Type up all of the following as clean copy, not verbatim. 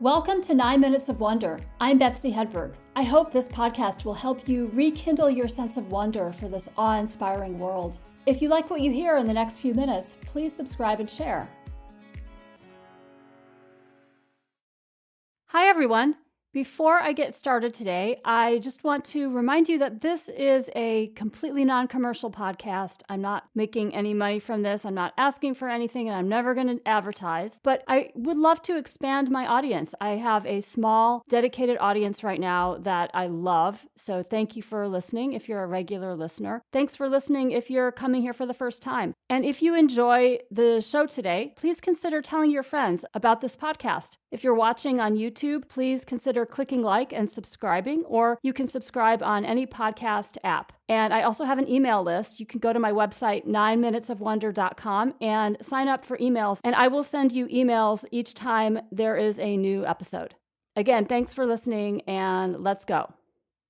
Welcome to 9 Minutes of Wonder. I'm Betsy Hedberg. I hope this podcast will help you rekindle your sense of wonder for this awe-inspiring world. If you like what you hear in the next few minutes, please subscribe and share. Hi, everyone. Before I get started today, I just want to remind you that this is a completely non-commercial podcast. I'm not making any money from this. I'm not asking for anything, and I'm never going to advertise. But I would love to expand my audience. I have a small, dedicated audience right now that I love. So thank you for listening if you're a regular listener. Thanks for listening if you're coming here for the first time. And if you enjoy the show today, please consider telling your friends about this podcast. If you're watching on YouTube, please consider clicking like and subscribing, or you can subscribe on any podcast app. And I also have an email list. You can go to my website, 9minutesofwonder.com, and sign up for emails, and I will send you emails each time there is a new episode. Again, thanks for listening, and let's go.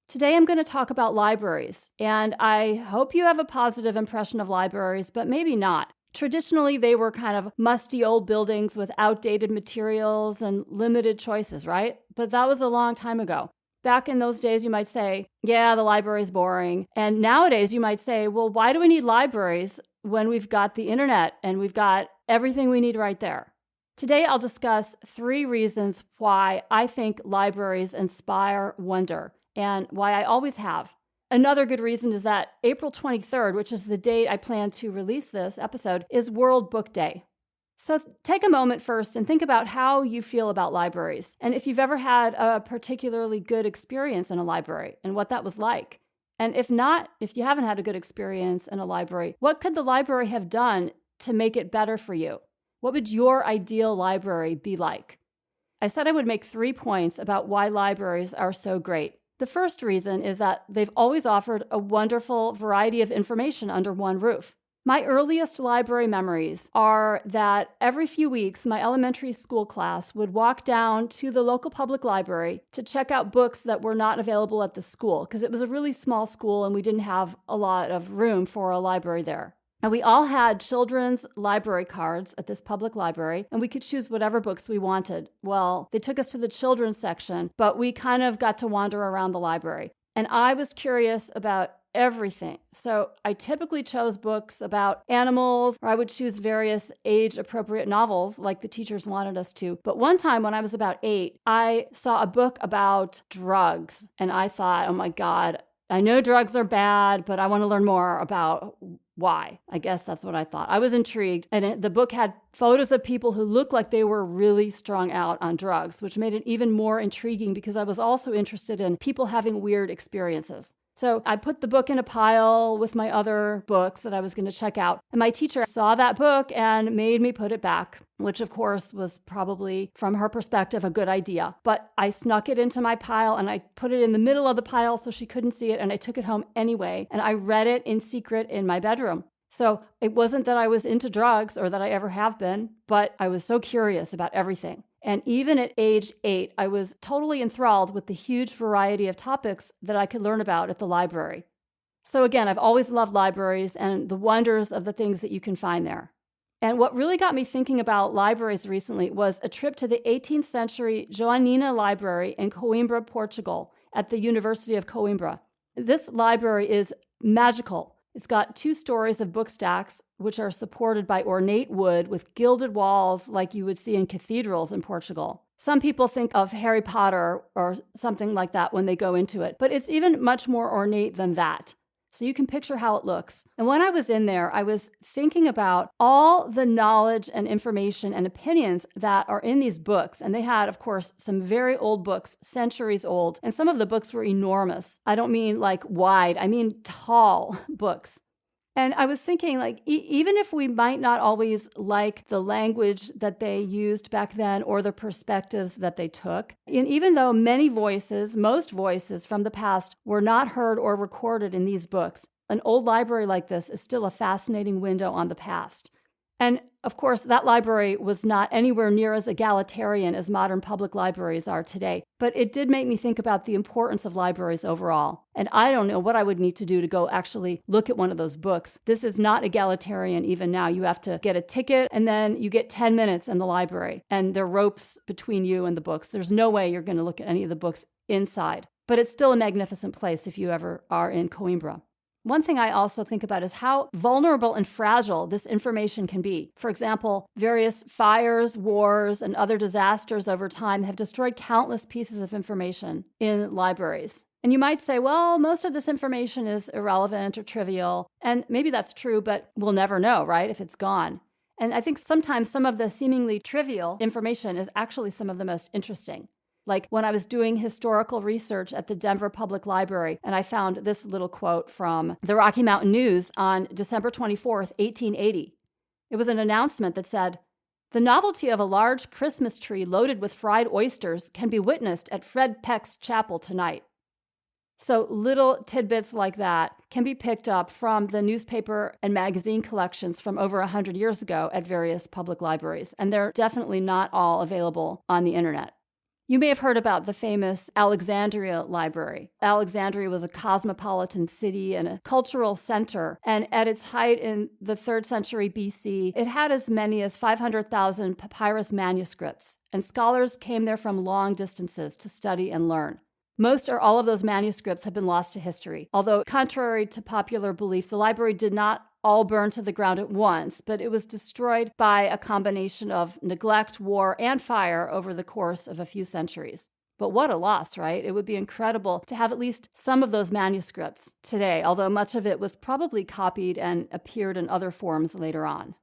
Today I'm going to talk about libraries, and I hope you have a positive impression of libraries, but maybe not. Traditionally, they were kind of musty old buildings with outdated materials and limited choices, right? But that was a long time ago. Back in those days, you might say, yeah, the library's boring. And nowadays, you might say, well, why do we need libraries when we've got the internet and we've got everything we need right there? Today, I'll discuss 3 reasons why I think libraries inspire wonder and why I always have. Another good reason is that April 23rd, which is the date I plan to release this episode, is World Book Day. So take a moment first and think about how you feel about libraries, and if you've ever had a particularly good experience in a library and what that was like. And if not, if you haven't had a good experience in a library, what could the library have done to make it better for you? What would your ideal library be like? I said I would make 3 points about why libraries are so great. The first reason is that they've always offered a wonderful variety of information under one roof. My earliest library memories are that every few weeks, my elementary school class would walk down to the local public library to check out books that were not available at the school, because it was a really small school and we didn't have a lot of room for a library there. And we all had children's library cards at this public library, and we could choose whatever books we wanted. Well, they took us to the children's section, but we kind of got to wander around the library. And I was curious about everything. So I typically chose books about animals, or I would choose various age-appropriate novels like the teachers wanted us to. But one time when I was about 8, I saw a book about drugs, and I thought, oh my God, I know drugs are bad, but I want to learn more about why. I guess that's what I thought. I was intrigued. And the book had photos of people who looked like they were really strung out on drugs, which made it even more intriguing because I was also interested in people having weird experiences. So I put the book in a pile with my other books that I was going to check out. And my teacher saw that book and made me put it back, which of course was probably, from her perspective, a good idea. But I snuck it into my pile and I put it in the middle of the pile so she couldn't see it. And I took it home anyway. And I read it in secret in my bedroom. So it wasn't that I was into drugs or that I ever have been, but I was so curious about everything. And even at age 8, I was totally enthralled with the huge variety of topics that I could learn about at the library. So again, I've always loved libraries and the wonders of the things that you can find there. And what really got me thinking about libraries recently was a trip to the 18th century Joanina Library in Coimbra, Portugal, at the University of Coimbra. This library is magical. It's got 2 stories of book stacks, which are supported by ornate wood with gilded walls like you would see in cathedrals in Portugal. Some people think of Harry Potter or something like that when they go into it, but it's even much more ornate than that. So you can picture how it looks. And when I was in there, I was thinking about all the knowledge and information and opinions that are in these books. And they had, of course, some very old books, centuries old. And some of the books were enormous. I don't mean like wide, I mean tall books. And I was thinking, like, even if we might not always like the language that they used back then or the perspectives that they took, and even though most voices from the past were not heard or recorded in these books, an old library like this is still a fascinating window on the past. And of course, that library was not anywhere near as egalitarian as modern public libraries are today, but it did make me think about the importance of libraries overall. And I don't know what I would need to do to go actually look at one of those books. This is not egalitarian even now. You have to get a ticket and then you get 10 minutes in the library and there are ropes between you and the books. There's no way you're going to look at any of the books inside, but it's still a magnificent place if you ever are in Coimbra. One thing I also think about is how vulnerable and fragile this information can be. For example, various fires, wars, and other disasters over time have destroyed countless pieces of information in libraries. And you might say, well, most of this information is irrelevant or trivial. And maybe that's true, but we'll never know, right, if it's gone. And I think sometimes some of the seemingly trivial information is actually some of the most interesting. Like when I was doing historical research at the Denver Public Library, and I found this little quote from the Rocky Mountain News on December 24th, 1880. It was an announcement that said, "The novelty of a large Christmas tree loaded with fried oysters can be witnessed at Fred Peck's chapel tonight." So little tidbits like that can be picked up from the newspaper and magazine collections from over 100 years ago at various public libraries, and they're definitely not all available on the internet. You may have heard about the famous Alexandria Library. Alexandria was a cosmopolitan city and a cultural center, and at its height in the 3rd century BC, it had as many as 500,000 papyrus manuscripts, and scholars came there from long distances to study and learn. Most or all of those manuscripts have been lost to history, although contrary to popular belief, the library did not all burn to the ground at once, but it was destroyed by a combination of neglect, war, and fire over the course of a few centuries. But what a loss, right? It would be incredible to have at least some of those manuscripts today, although much of it was probably copied and appeared in other forms later on.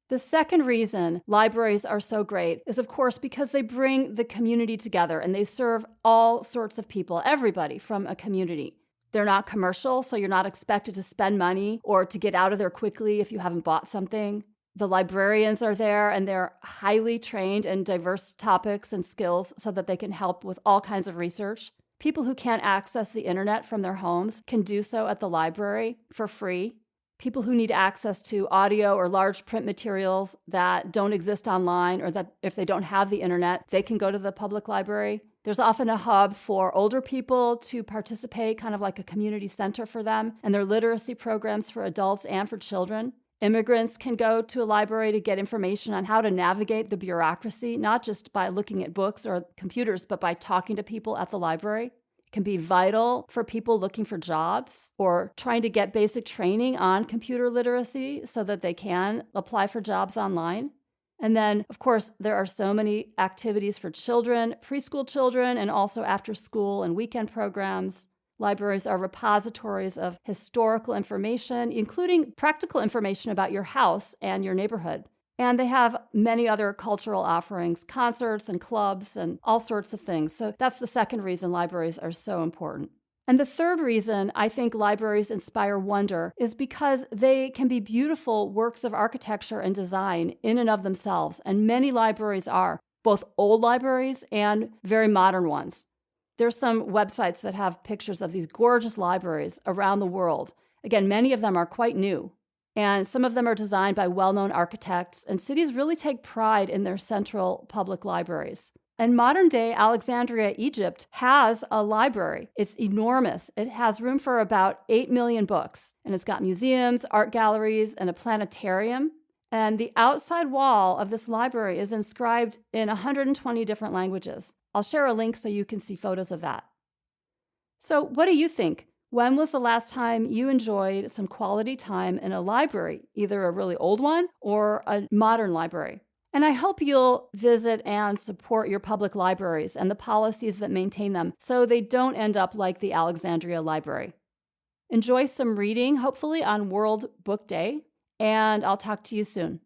The second reason libraries are so great is, of course, because they bring the community together and they serve all sorts of people, everybody from a community. They're not commercial, so you're not expected to spend money or to get out of there quickly if you haven't bought something. The librarians are there and they're highly trained in diverse topics and skills so that they can help with all kinds of research. People who can't access the internet from their homes can do so at the library for free. People who need access to audio or large print materials that don't exist online, or that if they don't have the internet, they can go to the public library. There's often a hub for older people to participate, kind of like a community center for them, and there are literacy programs for adults and for children. Immigrants can go to a library to get information on how to navigate the bureaucracy, not just by looking at books or computers, but by talking to people at the library. Can be vital for people looking for jobs or trying to get basic training on computer literacy so that they can apply for jobs online. And then, of course, there are so many activities for children, preschool children, and also after school and weekend programs. Libraries are repositories of historical information, including practical information about your house and your neighborhood. And they have many other cultural offerings, concerts and clubs and all sorts of things. So that's the second reason libraries are so important. And the third reason I think libraries inspire wonder is because they can be beautiful works of architecture and design in and of themselves. And many libraries are, both old libraries and very modern ones. There's some websites that have pictures of these gorgeous libraries around the world. Again, many of them are quite new. And some of them are designed by well-known architects, and cities really take pride in their central public libraries. And modern-day Alexandria, Egypt, has a library. It's enormous. It has room for about 8 million books, and it's got museums, art galleries, and a planetarium. And the outside wall of this library is inscribed in 120 different languages. I'll share a link so you can see photos of that. So what do you think? When was the last time you enjoyed some quality time in a library, either a really old one or a modern library? And I hope you'll visit and support your public libraries and the policies that maintain them so they don't end up like the Alexandria Library. Enjoy some reading, hopefully on World Book Day, and I'll talk to you soon.